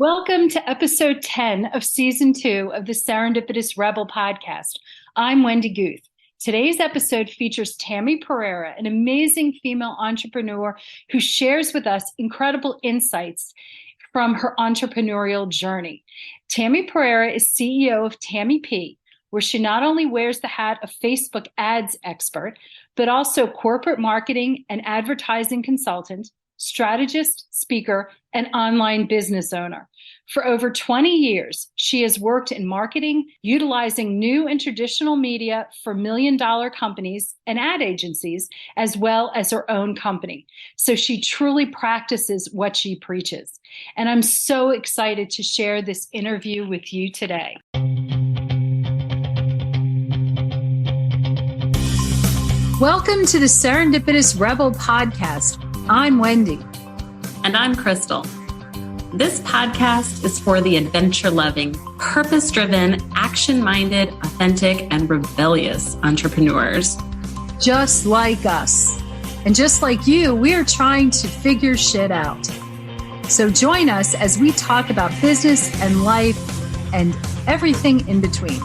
Welcome to episode 10 of season 2 of the Serendipitous Rebel podcast. I'm Wendy Guth. Today's episode features Tammy Pereira, an amazing female entrepreneur who shares with us incredible insights from her entrepreneurial journey. Tammy Pereira is CEO of Tammy P, where she not only wears the hat of Facebook ads expert, but also corporate marketing and advertising consultant, strategist, speaker, and online business owner. For over 20 years, she has worked in marketing, utilizing new and traditional media for million-dollar companies and ad agencies, as well as her own company. So she truly practices what she preaches. And I'm so excited to share this interview with you today. Welcome to the Serendipitous Rebel podcast. I'm Wendy. And I'm Crystal. This podcast is for the adventure-loving, purpose-driven, action-minded, authentic, and rebellious entrepreneurs. Just like us. And just like you, we are trying to figure shit out. So join us as we talk about business and life and everything in between.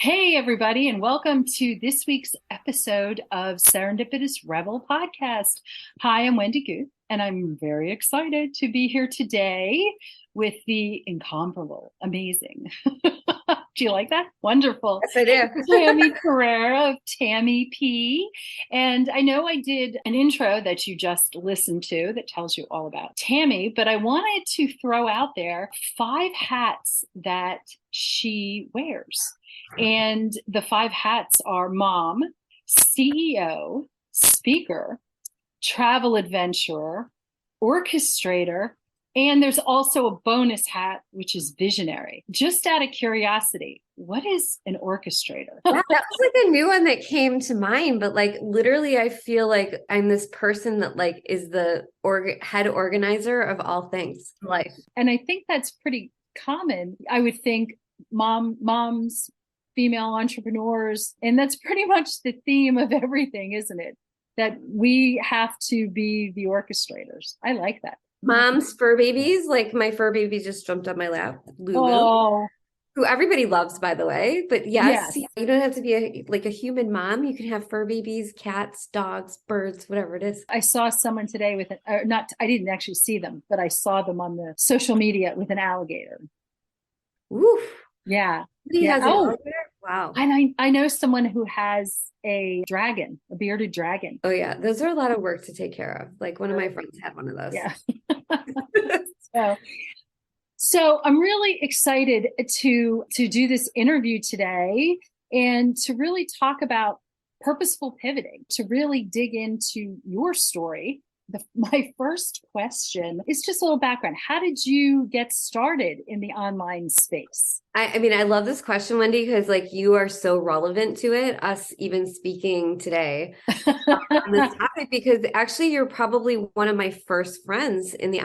Hey, everybody, and welcome to this week's episode of Serendipitous Rebel Podcast. Hi, I'm Wendy Guth, and I'm very excited to be here today with the incomparable, amazing. Do you like that? Wonderful. Yes, I do. Tammy Pereira of Tammy P. And I know I did an intro that you just listened to that tells you all about Tammy, but I wanted to throw out there 5 hats that she wears. And the 5 hats are mom, CEO, speaker, travel adventurer, orchestrator, and there's also a bonus hat, which is visionary. Just out of curiosity, what is an orchestrator? Yeah, that was like a new one that came to mind, but like literally I feel like I'm this person that like is the head organizer of all things in life. And I think that's pretty common. I would think moms, female entrepreneurs, and that's pretty much the theme of everything, isn't it? That we have to be the orchestrators. I like that. Mom's fur babies, like my fur baby just jumped on my lap, Lulu, who everybody loves, by the way. But yes, you don't have to be a human mom. You can have fur babies, cats, dogs, birds, whatever it is. I saw someone today with I didn't actually see them, but I saw them on the social media with an alligator. Oof. Yeah. Has an alligator? Wow. And I know someone who has a dragon, a bearded dragon. Oh yeah. Those are a lot of work to take care of. Like one of my friends had one of those. Yeah. So I'm really excited to do this interview today and to really talk about purposeful pivoting, to really dig into your story. My first question is just a little background. How did you get started in the online space? I mean, I love this question, Wendy, because like you are so relevant to it, us even speaking today on this topic, because actually you're probably one of my first friends in the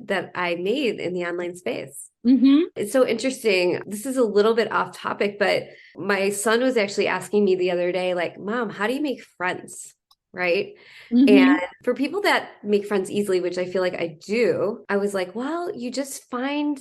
that I made in the online space. Mm-hmm. It's so interesting. This is a little bit off topic, but my son was actually asking me the other day, like, Mom, how do you make friends? Right. Mm-hmm. And for people that make friends easily, which I feel like I do, I was like, well, you just find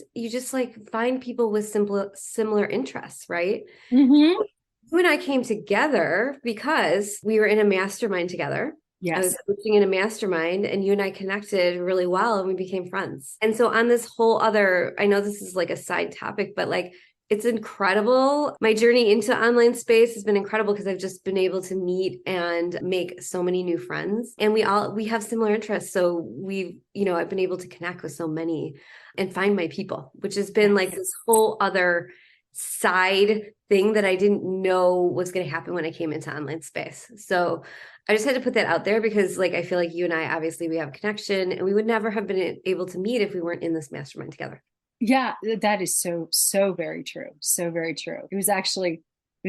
people with similar interests. Right. Mm-hmm. You and I came together because we were in a mastermind together. Yes. I was coaching in a mastermind and you and I connected really well and we became friends. And so on this whole other, I know this is like a side topic, but like, it's incredible. My journey into online space has been incredible because I've just been able to meet and make so many new friends. And we have similar interests. So I've been able to connect with so many and find my people, which has been like this whole other side thing that I didn't know was going to happen when I came into online space. So I just had to put that out there because like, I feel like you and I, obviously we have a connection and we would never have been able to meet if we weren't in this mastermind together. Yeah, that is so very true. So very true. It was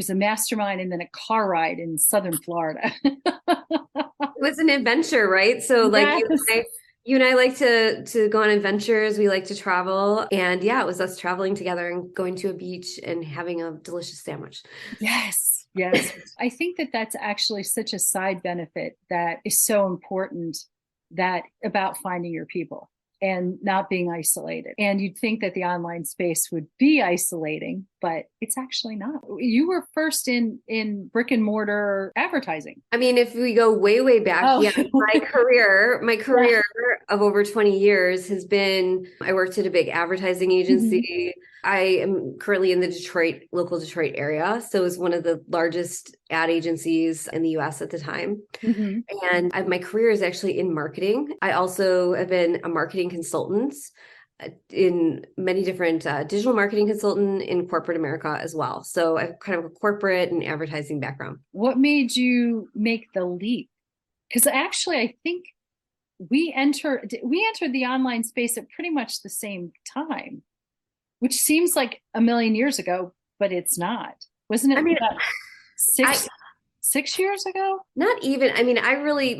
a mastermind and then a car ride in Southern Florida. It was an adventure, right? So like you and I like to go on adventures. We like to travel. And yeah, it was us traveling together and going to a beach and having a delicious sandwich. Yes. Yes. I think that that's actually such a side benefit that is so important, that about finding your people and not being isolated. And you'd think that the online space would be isolating, but it's actually not. You were first in brick and mortar advertising. I mean, if we go way back, my career of over 20 years has been, I worked at a big advertising agency. I am currently in the local Detroit area. So it was one of the largest ad agencies in the US at the time. And my career is actually in marketing. I also have been a marketing consultant in many different digital marketing consultant in corporate America as well. So I have kind of a corporate and advertising background. What made you make the leap? Because actually, I think we entered the online space at pretty much the same time, which seems like a million years ago, but it's not. Wasn't it? I mean, six years ago? Not even. I mean,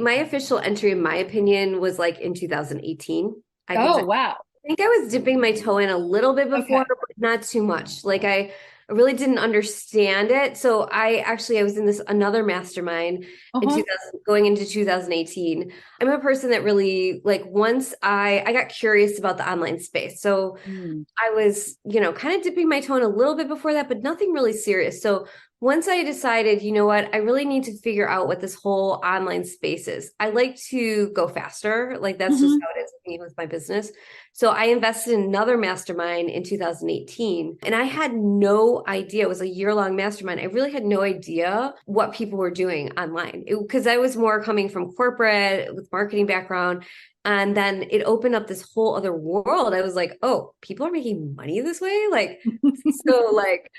my official entry, in my opinion, was like in 2018. Wow. I think I was dipping my toe in a little bit before, but not too much. Like I really didn't understand it. So I was in another mastermind going into 2018. I'm a person that really, like, once I got curious about the online space. So I was, kind of dipping my toe in a little bit before that, but nothing really serious. So once I decided, you know what, I really need to figure out what this whole online space is. I like to go faster. Like that's just how it is with me with my business. So I invested in another mastermind in 2018 and I had no idea. It was a year-long mastermind. I really had no idea what people were doing online because I was more coming from corporate with marketing background. And then it opened up this whole other world. I was like, oh, people are making money this way. I felt like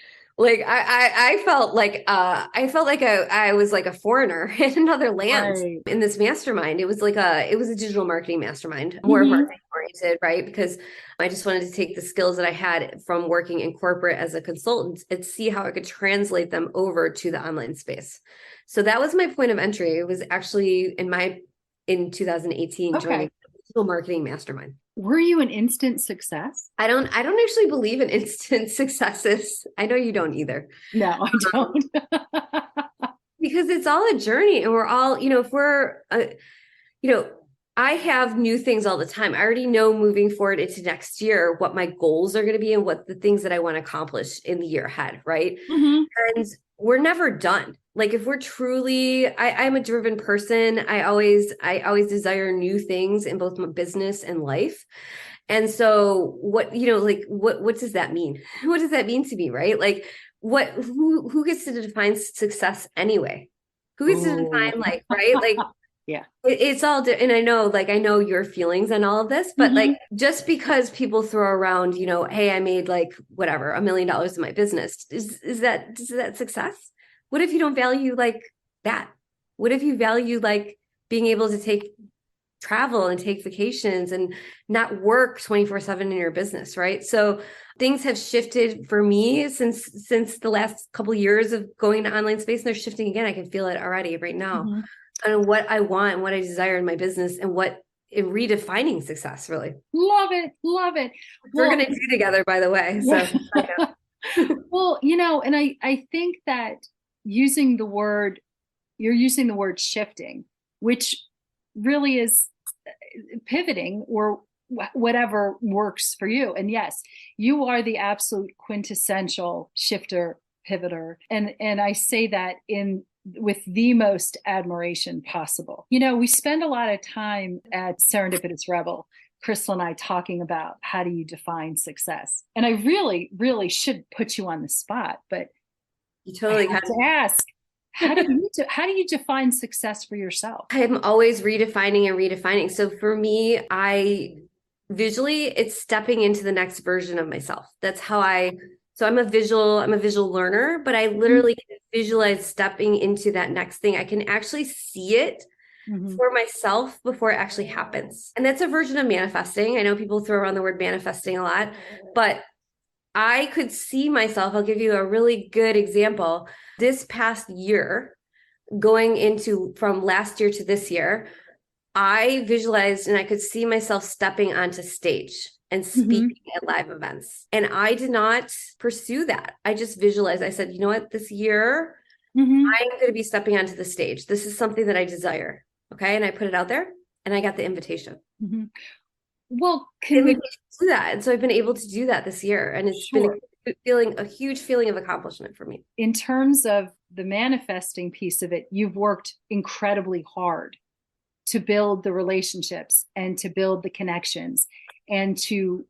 I was like a foreigner in another land in this mastermind. It was a digital marketing mastermind, more marketing oriented, right? Because I just wanted to take the skills that I had from working in corporate as a consultant and see how I could translate them over to the online space. So that was my point of entry. It was actually in 2018 joining digital marketing mastermind. Were you an instant success? I don't actually believe in instant successes. I know you don't either. No, I don't. Because it's all a journey and we're all, if we're, I have new things all the time. I already know moving forward into next year, what my goals are going to be and what the things that I want to accomplish in the year ahead. Right. And we're never done. Like if we're truly, I'm a driven person. I always desire new things in both my business and life. And so what does that mean? What does that mean to me? Right. Like who gets to define success anyway? Who gets to define right? Like, yeah, it's all, and I know your feelings on all of this, but like, just because people throw around, hey, I made like whatever, $1 million in my business. Is that success? What if you don't value like that? What if you value like being able to travel and take vacations and not work 24/7 in your business, right? So things have shifted for me since the last couple of years of going to online space, and they're shifting again. I can feel it already right now. And what I want and what I desire in my business and in redefining success, really. Love it. We're going to do together, by the way. So, well, and I think that you're using the word shifting, which really is pivoting or whatever works for you. And yes, you are the absolute quintessential shifter, pivoter. And I say that with the most admiration possible. We spend a lot of time at Serendipitous Rebel, Crystal and I, talking about how do you define success. And I really, really should put you on the spot, but you totally have to ask, how do you define success for yourself? I'm always redefining. So for me, it's stepping into the next version of myself. That's how so I'm a visual learner, but I literally can visualize stepping into that next thing. I can actually see it for myself before it actually happens. And that's a version of manifesting. I know people throw around the word manifesting a lot, but I could see myself. I'll give you a really good example. This past year, from last year to this year, I visualized and I could see myself stepping onto stage and speaking at live events. And I did not pursue that. I just visualized. I said, you know what, this year I'm going to be stepping onto the stage. This is something that I desire. Okay. And I put it out there and I got the invitation. Well, can we do that? And so I've been able to do that this year. And it's been a huge feeling of accomplishment for me. In terms of the manifesting piece of it, you've worked incredibly hard to build the relationships and to build the connections and to,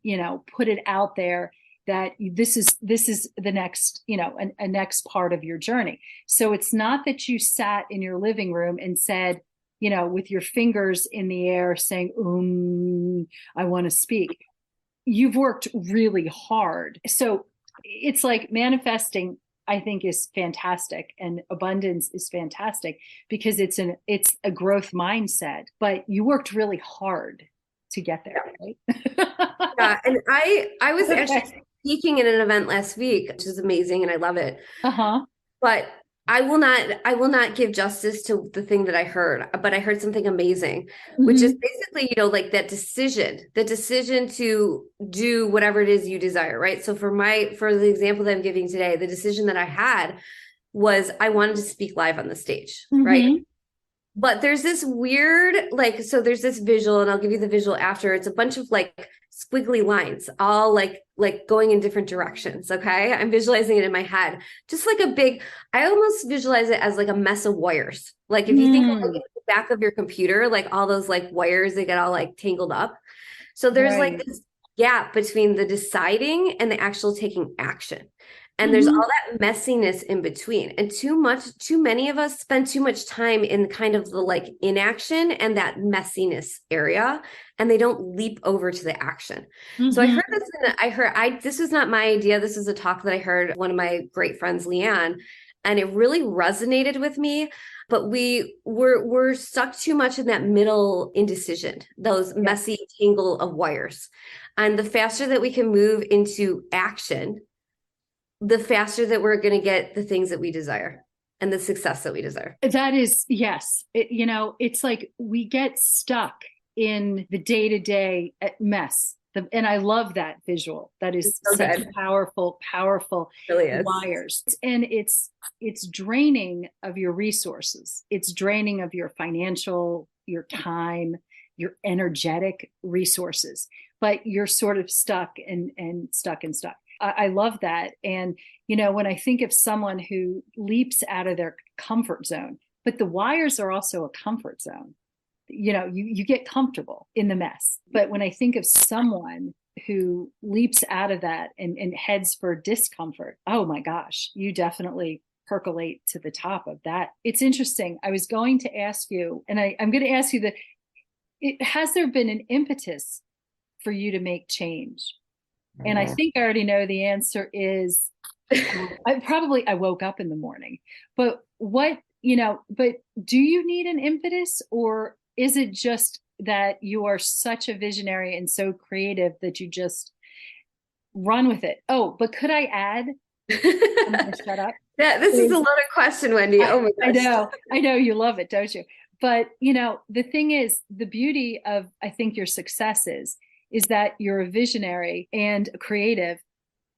put it out there that this is the next, a next part of your journey. So it's not that you sat in your living room and said, with your fingers in the air saying, I want to speak. You've worked really hard. So it's like manifesting, I think, is fantastic, and abundance is fantastic because it's a growth mindset, but you worked really hard to get there, right? Yeah. And I was actually speaking at an event last week, which is amazing. And I love it. But I will not give justice to the thing that I heard, but I heard something amazing, which is basically, like the decision to do whatever it is you desire, right? So for the example that I'm giving today, the decision that I had was I wanted to speak live on the stage, right? But there's this weird, so there's this visual, and I'll give you the visual after. It's a bunch of squiggly lines, all like going in different directions. Okay. I'm visualizing it in my head, just like I almost visualize it as like a mess of wires. Like if you think of the back of your computer, all those wires, they get all tangled up. So there's this gap between the deciding and the actual taking action. And there's all that messiness in between. And too many of us spend too much time in kind of the inaction and that messiness area, and they don't leap over to the action. So I heard this, this was not my idea. This is a talk that I heard one of my great friends, Leanne, and it really resonated with me. But we're stuck too much in that middle indecision, those messy tangle of wires. And the faster that we can move into action, the faster that we're going to get the things that we desire and the success that we desire. That is, yes. It's like we get stuck in the day-to-day mess. And I love that visual. That is such powerful really wires. And it's draining of your resources. It's draining of your financial, your time, your energetic resources, but you're sort of stuck and stuck. I love that. And, when I think of someone who leaps out of their comfort zone, but the wires are also a comfort zone, you get comfortable in the mess. But when I think of someone who leaps out of that and heads for discomfort, oh my gosh, you definitely percolate to the top of that. It's interesting. I was going to ask you, and I'm going to ask you has there been an impetus for you to make change? And I think I already know the answer is I woke up in the morning, but but do you need an impetus, or is it just that you are such a visionary and so creative that you just run with it? Oh, but could I add? I'm going to shut up. Yeah, this is a loaded question, Wendy. Oh my gosh. I know you love it, don't you? But the thing is, the beauty of, I think, your successes is that you're a visionary and a creative,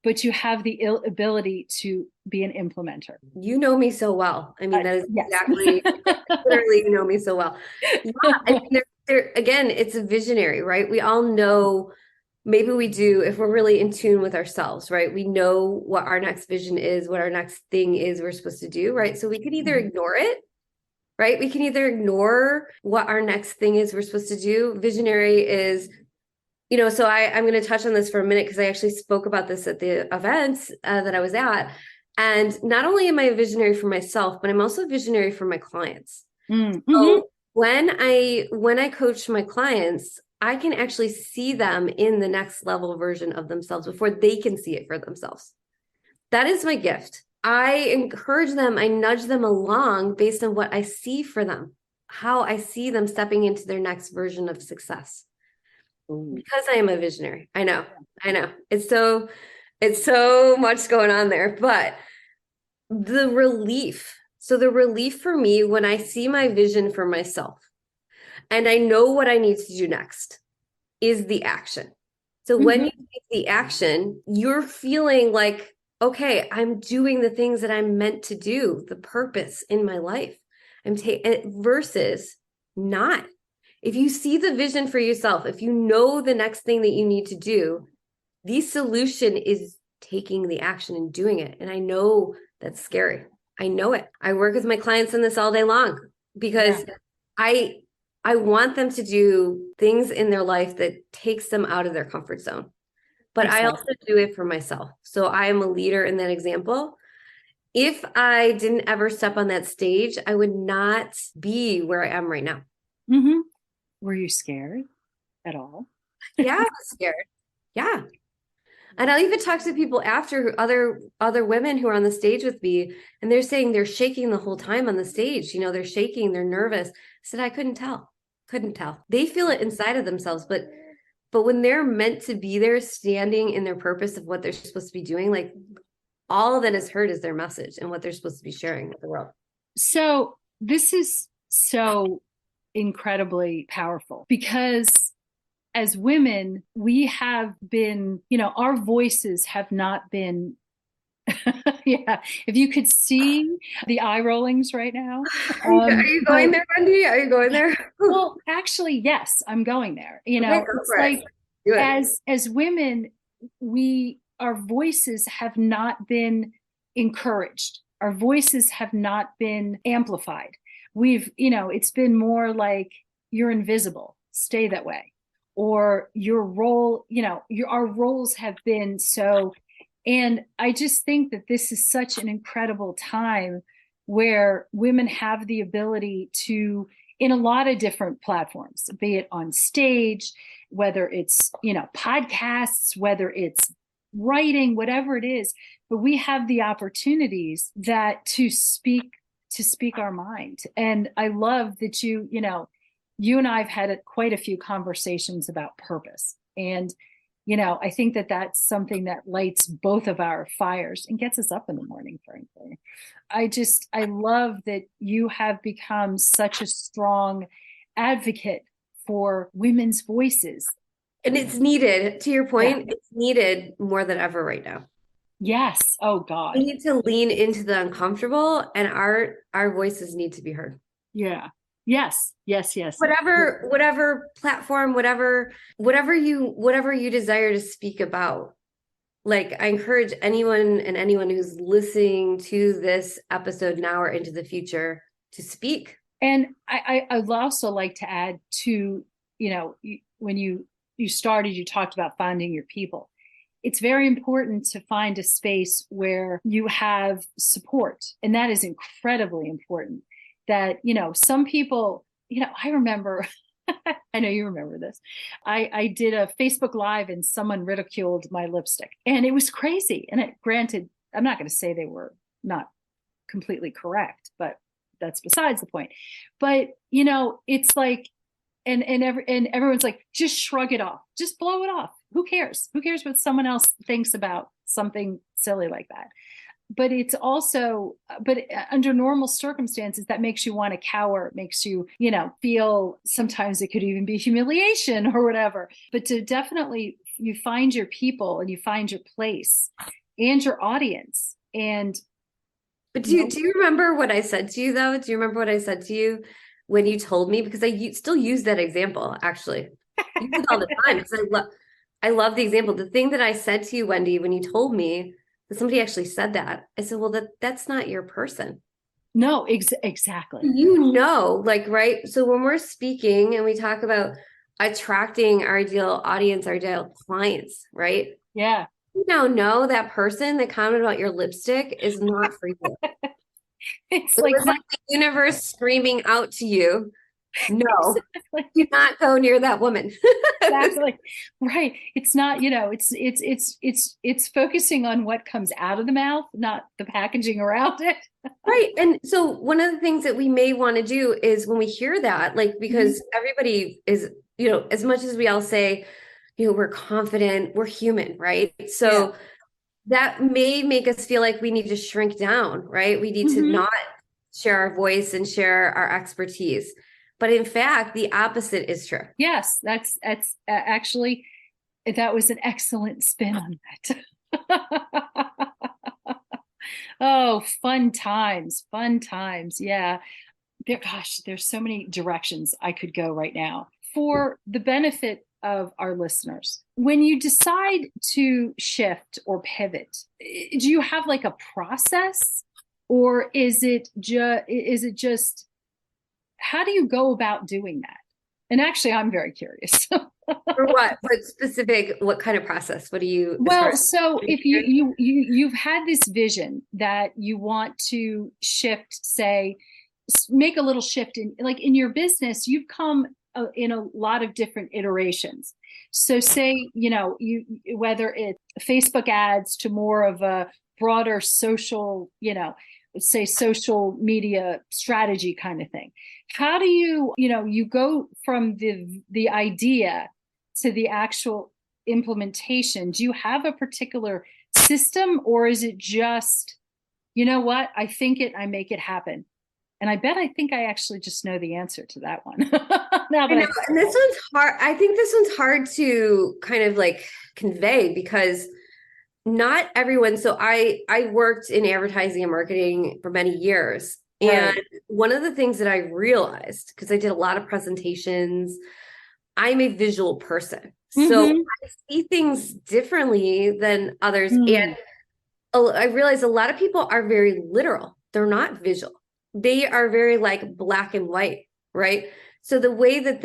but you have the ability to be an implementer. You know me so well. I mean, that is exactly, literally, you know me so well. Yeah, I mean, again, it's a visionary, right? We all know, maybe we do, if we're really in tune with ourselves, right? We know what our next vision is, what our next thing is we're supposed to do, right? So we could either ignore it, right? We can either ignore what our next thing is we're supposed to do. Visionary is, so I'm going to touch on this for a minute because I actually spoke about this at the events that I was at. And not only am I a visionary for myself, but I'm also a visionary for my clients. So when I coach my clients, I can actually see them in the next level version of themselves before they can see it for themselves. That is my gift. I encourage them, I nudge them along based on what I see for them, how I see them stepping into their next version of success. Because I am a visionary. I know. It's so much going on there, but the relief for me when I see my vision for myself and I know what I need to do next is the action. So when you take the action, you're feeling like, okay, I'm doing the things that I'm meant to do, the purpose in my life. Versus not. If you see the vision for yourself, if you know the next thing that you need to do, the solution is taking the action and doing it. And I know that's scary. I know it. I work with my clients on this all day long because I want them to do things in their life that takes them out of their comfort zone. But I also do it for myself. So I am a leader in that example. If I didn't ever step on that stage, I would not be where I am right now. Mm-hmm. Were you scared at all? Yeah, I was scared. Yeah. And I'll even talk to people after, other women who are on the stage with me, and they're saying they're shaking the whole time on the stage. You know, they're shaking, they're nervous. I said, I couldn't tell. They feel it inside of themselves, but when they're meant to be there, standing in their purpose of what they're supposed to be doing, like all that is heard is their message and what they're supposed to be sharing with the world. So this is so incredibly powerful because as women, we have been, our voices have not been, yeah, if you could see the eye rollings right now. Are you going there, Wendy? Are you going there? Well, actually, yes, I'm going there. Okay, It's like as women, our voices have not been encouraged. Our voices have not been amplified. It's been more like you're invisible, stay that way. Or your role, our roles have been so. And I just think that this is such an incredible time where women have the ability to, in a lot of different platforms, be it on stage, whether it's, podcasts, whether it's writing, whatever it is, but we have the opportunities to speak our mind. And I love that you and I have had quite a few conversations about purpose. And, I think that that's something that lights both of our fires and gets us up in the morning, frankly. I love that you have become such a strong advocate for women's voices. And it's needed, to your point, It's needed more than ever right now. Yes. Oh God. We need to lean into the uncomfortable, and our voices need to be heard. Yeah. Yes. Whatever platform, whatever you desire to speak about. Like, I encourage anyone who's listening to this episode now or into the future to speak. And I'd also like to add to, when you started, you talked about finding your people. It's very important to find a space where you have support. And that is incredibly important. That, some people, I remember, I know you remember this. I did a Facebook Live and someone ridiculed my lipstick and it was crazy. And granted, I'm not going to say they were not completely correct, but that's besides the point. But, it's like, and everyone's like, just shrug it off, just blow it off. Who cares? Who cares what someone else thinks about something silly like that? But it's also, under normal circumstances, that makes you want to cower, makes you, feel sometimes it could even be humiliation or whatever. But to definitely, you find your people and you find your place and your audience. But do you remember what I said to you, though? Do you remember what I said to you when you told me? Because I still use that example, actually. I use it all the time because I love the example. The thing that I said to you, Wendy, when you told me, somebody actually said that. I said, well, that's not your person. No, exactly. Right? So when we're speaking and we talk about attracting our ideal audience, our ideal clients, right? Yeah. You now know that person that commented about your lipstick is not for you. It's like the universe screaming out to you. No, exactly. Do not go near that woman. Exactly. Right. It's not, it's focusing on what comes out of the mouth, not the packaging around it. Right. And so one of the things that we may want to do is when we hear that, because everybody is, as much as we all say, we're confident, we're human, right? So that may make us feel like we need to shrink down, right? We need to not share our voice and share our expertise. But in fact, the opposite is true. Yes, that's actually, that was an excellent spin on that. Oh, fun times, fun times. Yeah. There's so many directions I could go right now. For the benefit of our listeners, when you decide to shift or pivot, do you have like a process, or is it just how do you go about doing that? And actually, I'm very curious. For what? What specific, what kind of process? What do you, Well, so if you've had this vision that you want to shift, say, make a little shift in your business, you've come in a lot of different iterations. So say, you whether it's Facebook ads to more of a broader social, let's say social media strategy kind of thing. How do you go from the idea to the actual implementation? Do you have a particular system, or is it just, you know what, I think it, I make it happen? And I think I actually just know the answer to that one. Now that and this one's hard. I think this one's hard to kind of like convey because not everyone. So I worked in advertising and marketing for many years. And one of the things that I realized, because I did a lot of presentations, I'm a visual person. So I see things differently than others. And I realize a lot of people are very literal. They're not visual. They are very like black and white, right? So the way that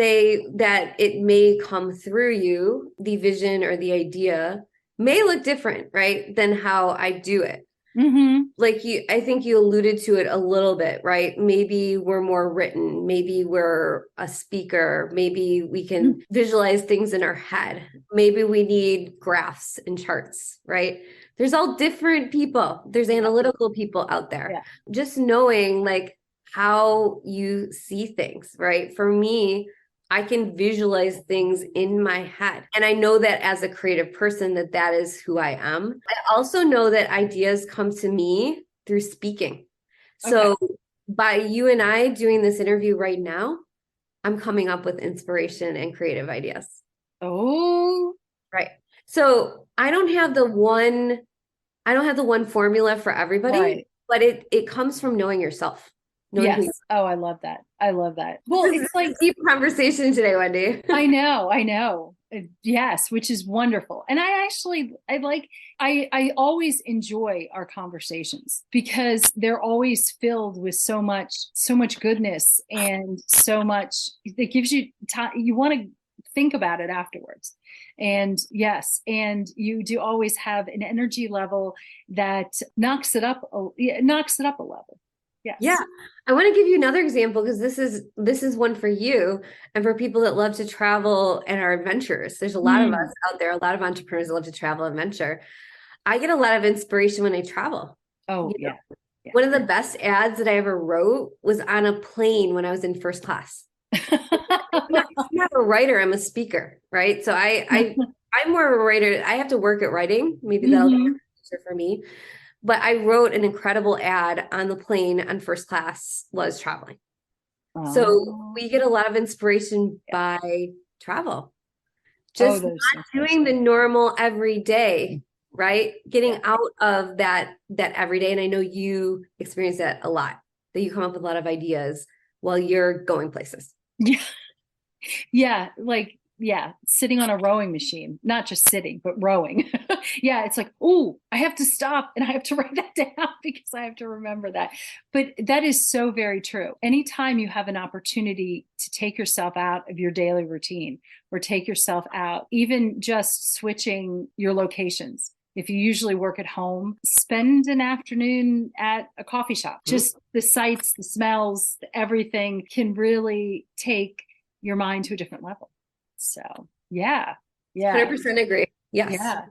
it may come through you, the vision or the idea may look different, right? Than how I do it. Like I think you alluded to it a little bit, right? Maybe we're more written. Maybe we're a speaker. Maybe we can visualize things in our head. Maybe we need graphs and charts, right? There's all different people. There's analytical people out there. Yeah. Just knowing like how you see things, right? For me, I can visualize things in my head. And I know that as a creative person, that is who I am. I also know that ideas come to me through speaking. So by you and I doing this interview right now, I'm coming up with inspiration and creative ideas. Oh, right. So I don't have the one formula for everybody, but it comes from knowing yourself. Yes. Oh, I love that. I love that. Well, it's like deep conversation today, Wendy. I know. Yes, which is wonderful. And I always enjoy our conversations because they're always filled with so much goodness and so much that gives you time. You want to think about it afterwards. And yes, and you do always have an energy level that knocks it up a level. Yes. Yeah. I want to give you another example because this is one for you and for people that love to travel and are adventurous. There's a lot of us out there, a lot of entrepreneurs that love to travel and venture. I get a lot of inspiration when I travel. Oh, yeah. One of the best ads that I ever wrote was on a plane when I was in first class. I'm not a writer, I'm a speaker, right? So I'm more of a writer. I have to work at writing. Maybe that'll be an answer for me. But I wrote an incredible ad on the plane on first class while I was traveling. So we get a lot of inspiration by travel. Just not doing the normal everyday, right? Getting out of that everyday. And I know you experience that a lot, that you come up with a lot of ideas while you're going places. Yeah. Yeah. Sitting on a rowing machine, not just sitting, but rowing. Yeah. It's like, oh, I have to stop and I have to write that down because I have to remember that. But that is so very true. Anytime you have an opportunity to take yourself out of your daily routine or take yourself out, even just switching your locations. If you usually work at home, spend an afternoon at a coffee shop. Just the sights, the smells, everything can really take your mind to a different level. So, yeah. 100% agree. Yes. Yeah.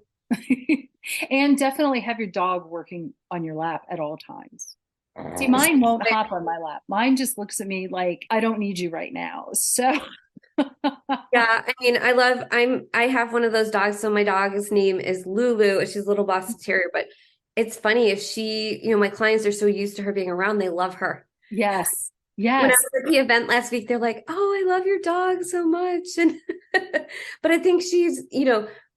And definitely have your dog working on your lap at all times. See, mine won't hop on my lap. Mine just looks at me like, I don't need you right now. So yeah, I mean, I have one of those dogs. So my dog's name is Lulu. She's a little Boston Terrier, but it's funny if my clients are so used to her being around, they love her. Yes. When I was at the event last week, they're like, oh, I love your dog so much. And, but I think she's,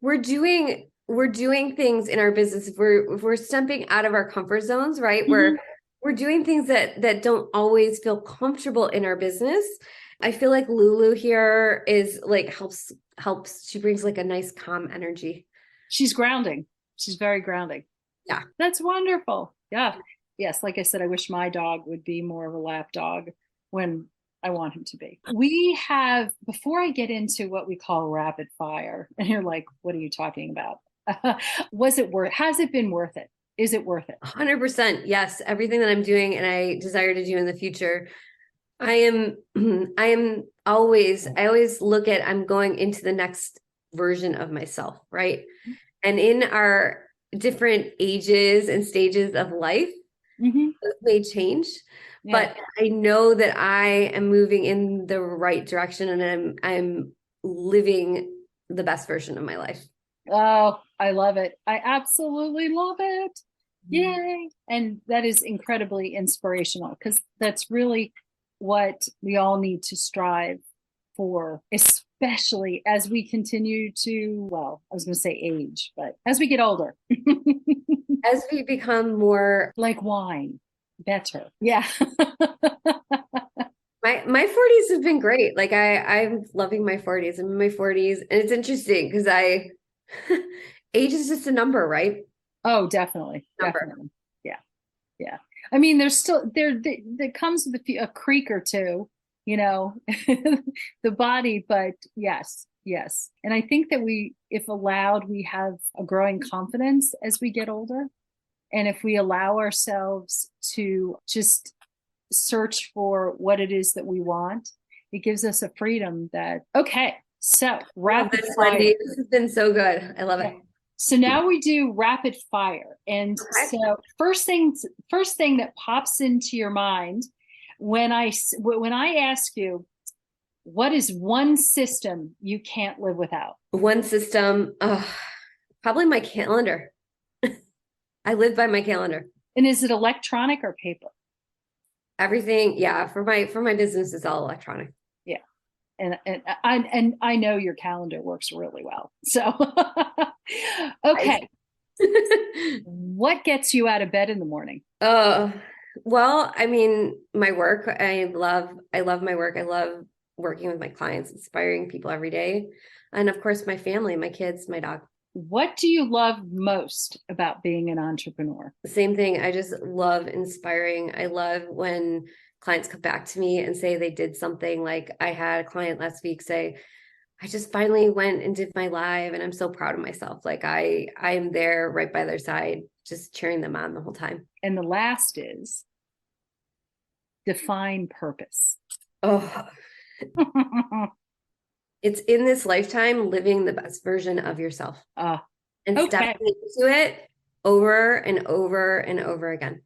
we're doing we're doing things in our business, if we're stepping out of our comfort zones, right? Mm-hmm. We're doing things that don't always feel comfortable in our business. I feel like Lulu here is like helps. She brings like a nice calm energy. She's grounding. She's very grounding. Yeah. That's wonderful. Yeah. Yes. Like I said, I wish my dog would be more of a lap dog when I want him to be. We have, before I get into what we call rapid fire, and you're like, what are you talking about? Has it been worth it? Is it worth it? 100%. Yes. Everything that I'm doing and I desire to do in the future. I always look at, I'm going into the next version of myself. Right. And in our different ages and stages of life, it may change, but I know that I am moving in the right direction and I'm living the best version of my life. Oh, I love it. I absolutely love it. Yay. And that is incredibly inspirational because that's really what we all need to strive for, especially as we continue to, well, I was going to say age, but as we get older. As we become more like wine, better. Yeah. My 40s have been great. Like I'm loving my 40s. I'm in my 40s. And it's interesting because age is just a number, right? Oh, definitely. Definitely. Yeah. Yeah. I mean, there's still there comes with a creak or two, the body, but yes. And I think that if allowed, we have a growing confidence as we get older. And if we allow ourselves to just search for what it is that we want, it gives us a freedom that, okay, so rapid fire. This has been so good. I love it. So now we do rapid fire. And so first thing that pops into your mind when I ask you, what is one system you can't live without? One system, probably my calendar. I live by my calendar. And is it electronic or paper? Everything, yeah. For my business, it's all electronic. Yeah, and I know your calendar works really well. So, okay. What gets you out of bed in the morning? Well, I mean, my work. I love my work. I love working with my clients, inspiring people every day, and of course, my family, my kids, my dog. What do you love most about being an entrepreneur? The same thing. I just love inspiring. I love when clients come back to me and say they did something. Like I had a client last week say, I just finally went and did my live and I'm so proud of myself. Like I'm there right by their side, just cheering them on the whole time. And the last is define purpose. Oh, it's in this lifetime, living the best version of yourself and stepping into it over and over and over again.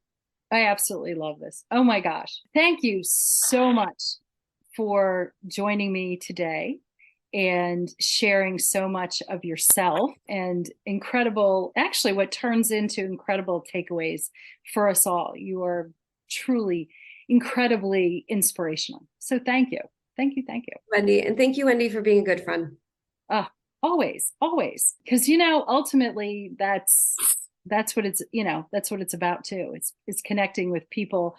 I absolutely love this. Oh my gosh. Thank you so much for joining me today and sharing so much of yourself and what turns into incredible takeaways for us all. You are truly incredibly inspirational. So thank you. Thank you. Wendy. And thank you, Wendy, for being a good friend. Always. Because, ultimately that's what it's about too. It's connecting with people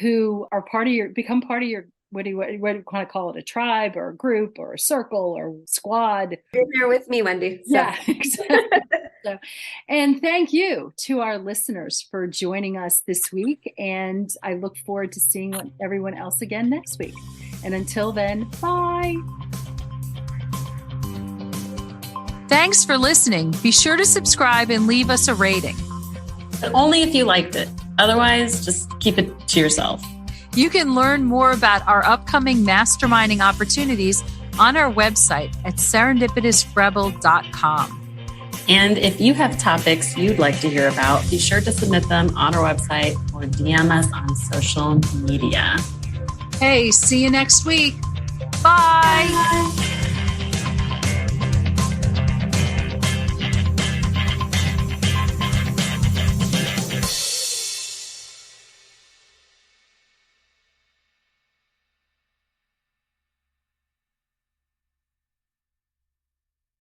who are become part of your, what do you want to call it? A tribe or a group or a circle or squad. You're there with me, Wendy. So. Yeah, exactly. And thank you to our listeners for joining us this week. And I look forward to seeing everyone else again next week. And until then, bye. Thanks for listening. Be sure to subscribe and leave us a rating. But only if you liked it. Otherwise, just keep it to yourself. You can learn more about our upcoming masterminding opportunities on our website at serendipitousrebel.com. And if you have topics you'd like to hear about, be sure to submit them on our website or DM us on social media. Hey, see you next week. Bye.